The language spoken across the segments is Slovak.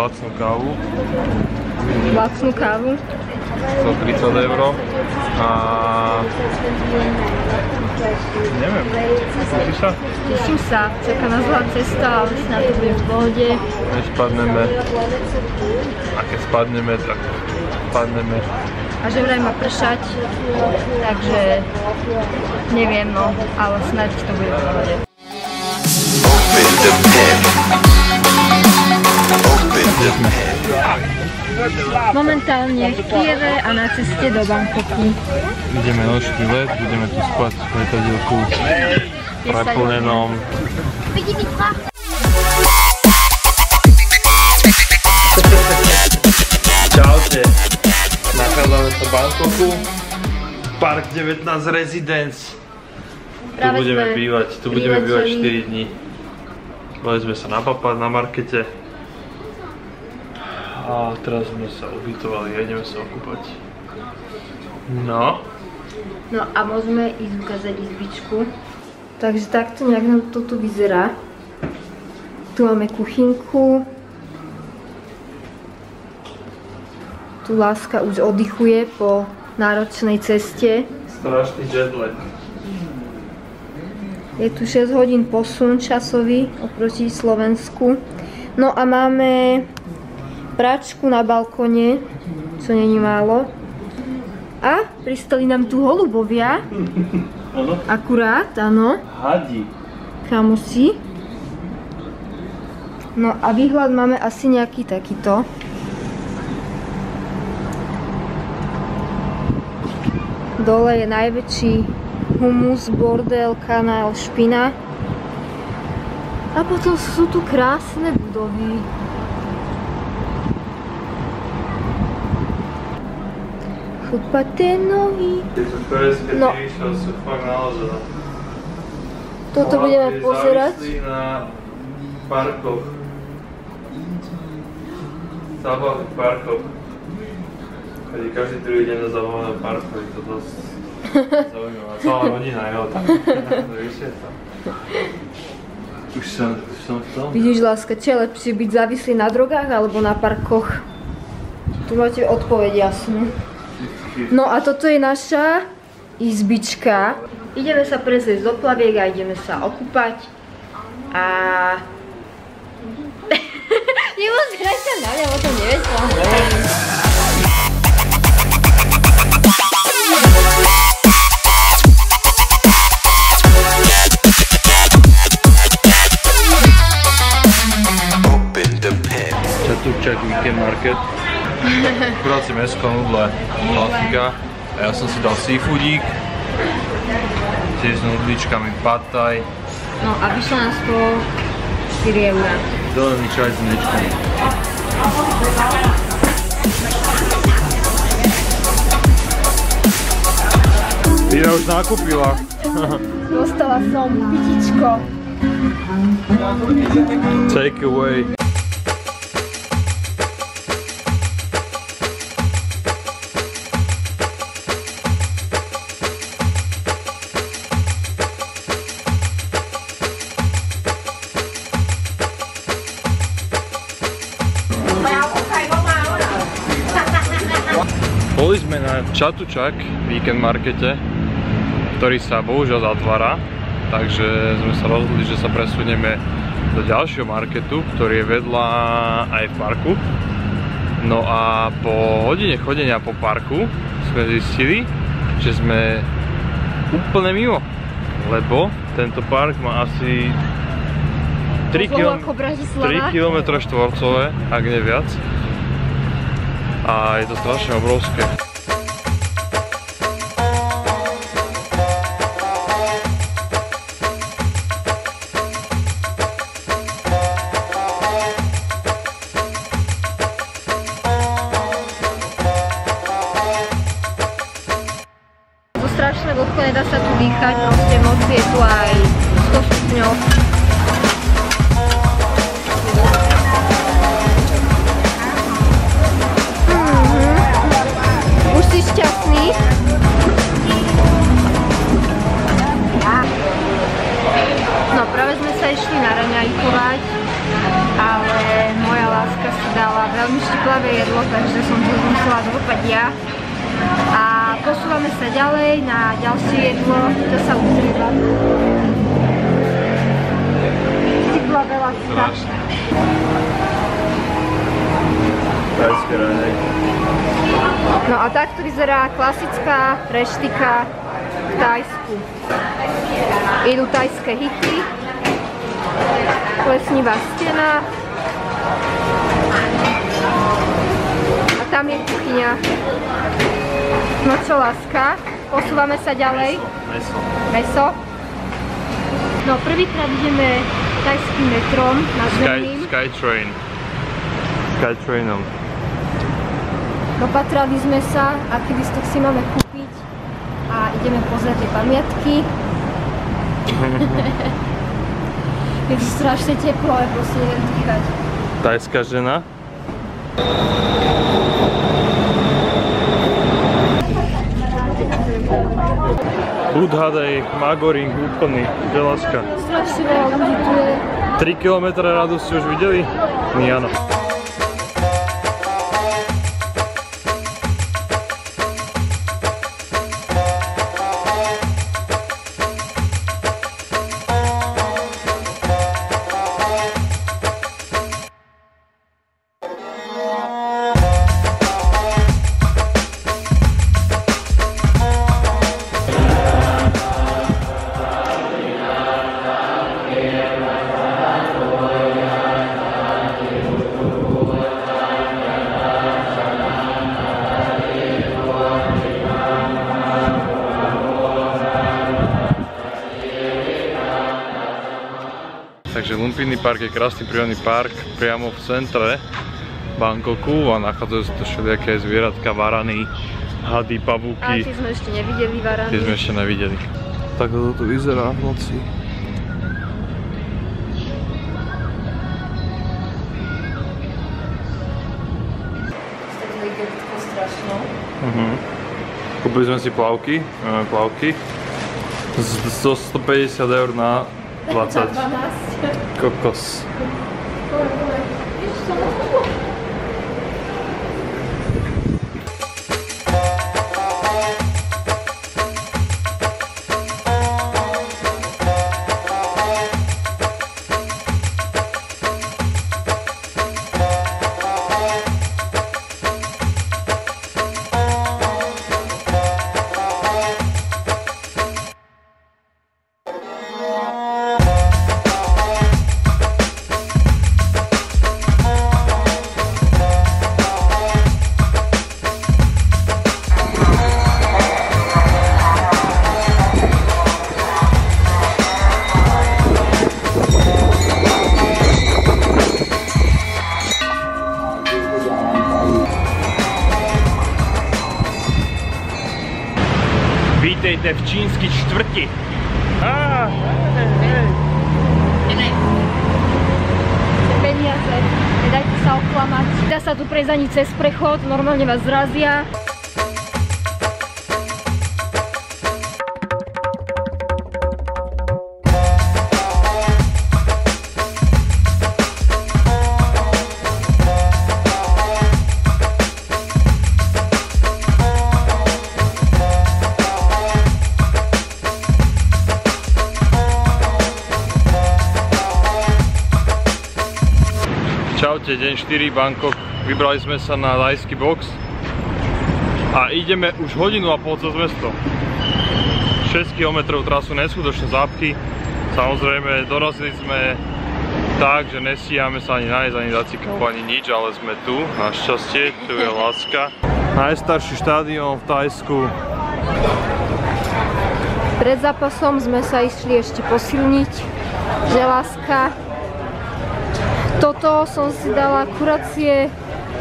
lacnú kávu. Lacnú kávu? 130 € a... neviem, tešíš sa? Teším sa, čaká nás zlá cesta, ale snad to bude v pohode. Než spadneme, a keď spadneme, tak spadneme. A že vraj má pršať, takže neviem, no, ale snáď to bude v pohode. Momentálne v Kieve a na ceste do Bangkoku. Ideme nočný let, budeme tu spať v letadielku preplnenom. Čaute, nachádzame sa v Bangkoku, Park 19 Residence. Tu budeme bývať, 4 dní. Boli sme sa napapať na markete. A teraz sme sa ubytovali a ideme sa okúpať. No. No a môžeme ísť ukázať izbičku. Takže takto nejak nám to tu vyzerá. Tu máme kuchynku. Tu Láska už oddychuje po náročnej ceste. Strašný jetlag. Je tu 6 hodín posun časový oproti Slovensku. No a máme práčku na balkone, čo není málo. A pristali nám tu holubovia. Akurát, áno. Hadi. Kamosi. No a výhľad máme asi nejaký takýto. Dole je najväčší humus, bordel, kanál, špina. A potom sú tu krásne budovy. Chlupaté nohy. Tieto korejské No. TV sú fakt naozaj. Toto budeme pozerať. Závislí na parkoch. Zábavných parkoch. Každý druhý deň na zábavnom parku, je to dosť zaujímavé. Celá rodina je tam. Už som v tom. Vidíš, Láska, čo je lepšie byť závislý na drogách alebo na parkoch? Tu máte odpoveď jasnú. No a toto je naša izbička. Ideme sa prezliecť do plaviek a ideme sa okúpať. A... Nepozeraj sa na mňa, o tom nevieš. Čatúčak Weekend Market. Akurát si mäsko, nudle, klasika. A ja som si dal seafoodík. Tiež s nudličkami pad thai. No a vyšlo nás to 4 €. Zelený čaj s mliečkom. Ira už nakúpila. Dostala som pitičko. Take away. Boli sme na Čatučak Weekend Markete, ktorý sa bohužiaľ zatvára, takže sme sa rozhodli, že sa presunieme do ďalšieho marketu, ktorý je vedľa aj v parku. No a po hodine chodenia po parku sme zistili, že sme úplne mimo, lebo tento park má asi 3 km štvorcové, ak nie viac. A je to strašne obrovské. To strašné vlhko, nedá sa tu dýchať, proste v noci je tu aj 100 stupňov. Už si šťastný? No práve sme sa išli naraňajkovať, ale moja láska si dala musela zhúpať ja. A posúvame sa ďalej na ďalšie jedlo, to sa ukrýva. Cykla veľa strašne. Tajské raňajky. No a takto vyzerá klasická reštika v Tajsku. Idú tajské hity, plesnivá stena a tam je kuchyňa. No čo, láska? Posúvame sa ďalej. Meso. No prvýkrát ideme tajským metrom nazvaným Skytrainom. Dopatrali sme sa, aký listok si máme kúpiť a ideme pozrieť tie pamiatky. Je to strašne teplo, ale proste neviem dýchať. Tajská žena. Budhadej, Magoring úplný, Želazka. Strašne veľa ľudí tu je. 3 km radu ste už videli? Nie, áno. Takže Lumpini park je krásny prírodný park priamo v centre Bangkoku a nachádzajú sa tu všelijaké zvieratka, varany, hady, pavúky. A tie sme ešte nevideli, varany. Tie sme ešte nevideli. Tak to tu vyzerá v noci. Kúpili sme si plavky, zo 150 eur na 20. Kokos. Vítejte v čínsky čtvrti. Peniaze, nedajte sa oklamať. Dá sa tu prejsť ani cez prechod, normálne vás zrazia. Čaute, deň 4, Bangkok. Vybrali sme sa na thajský box a ideme už hodinu a pol cez mesto. 6 km trasu, neskutočné zápchy. Samozrejme, dorazili sme tak, že nestíhame sa ani nájsť, ani dať si kávu, ani nič, ale sme tu, našťastie, tu je láska. Najstarší štádion v Thajsku. Pred zápasom sme sa išli ešte posilniť, že láska. Toto som si dala kuracie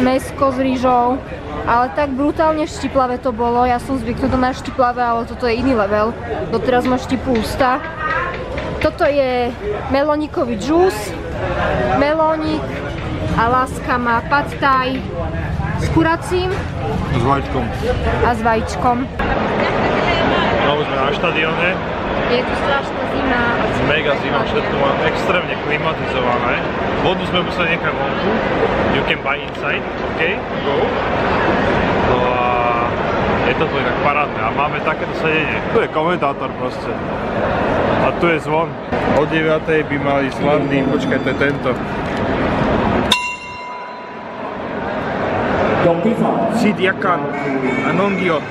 mäsko s rýžou, ale tak brutálne štiplavé to bolo. Ja som zvyknutá na štiplavé, ale toto je iný level. Doteraz ma štipú ústa. Toto je melónikový džús, melónik a láska má pad thai s kuracím S vajíčkom. A s vajíčkom. Znovu sme na štadióne. Je tu strašná zima. Mega zima, všetko má extrémne klimatizované. Vodu sme museli nechať vonku. You can buy inside, OK, go. toto inak parádne a máme takéto sedenie. Tu je komentátor proste. A tu je zvon. O 9:00 by mali slavný, počkaj, to je tento. Sid Jakan a Nongiot.